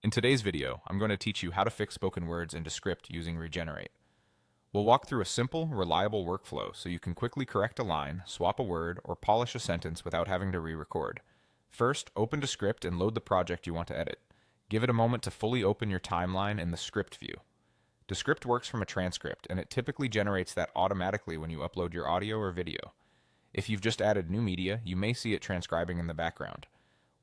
In today's video, I'm going to teach you how to fix spoken words in Descript using Regenerate. We'll walk through a simple, reliable workflow so you can quickly correct a line, swap a word, or polish a sentence without having to re-record. First, open Descript and load the project you want to edit. Give it a moment to fully open your timeline in the script view. Descript works from a transcript, and it typically generates that automatically when you upload your audio or video. If you've just added new media, you may see it transcribing in the background.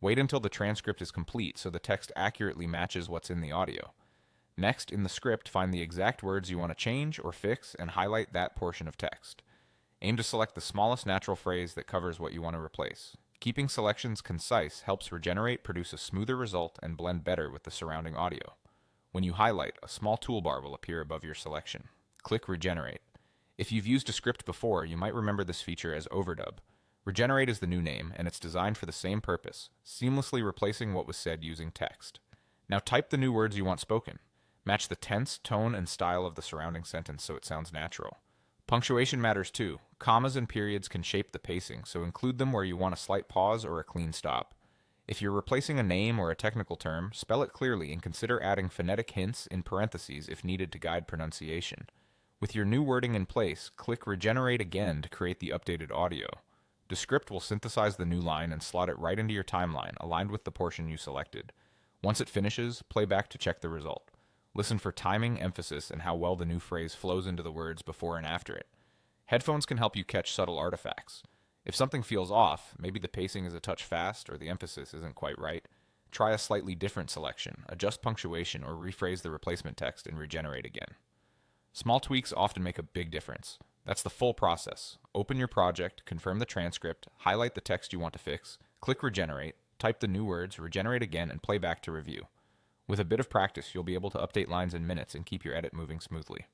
Wait until the transcript is complete so the text accurately matches what's in the audio. Next, in the script, find the exact words you want to change or fix and highlight that portion of text. Aim to select the smallest natural phrase that covers what you want to replace. Keeping selections concise helps Regenerate produce a smoother result and blend better with the surrounding audio. When you highlight, a small toolbar will appear above your selection. Click Regenerate. If you've used Descript before, you might remember this feature as Overdub. Regenerate is the new name, and it's designed for the same purpose, seamlessly replacing what was said using text. Now type the new words you want spoken. Match the tense, tone, and style of the surrounding sentence so it sounds natural. Punctuation matters too. Commas and periods can shape the pacing, so include them where you want a slight pause or a clean stop. If you're replacing a name or a technical term, spell it clearly and consider adding phonetic hints in parentheses if needed to guide pronunciation. With your new wording in place, click Regenerate again to create the updated audio. Descript will synthesize the new line and slot it right into your timeline, aligned with the portion you selected. Once it finishes, play back to check the result. Listen for timing, emphasis, and how well the new phrase flows into the words before and after it. Headphones can help you catch subtle artifacts. If something feels off, maybe the pacing is a touch fast or the emphasis isn't quite right, try a slightly different selection, adjust punctuation, or rephrase the replacement text and Regenerate again. Small tweaks often make a big difference. That's the full process. Open your project, confirm the transcript, highlight the text you want to fix, click Regenerate, type the new words, Regenerate again, and play back to review. With a bit of practice, you'll be able to update lines in minutes and keep your edit moving smoothly.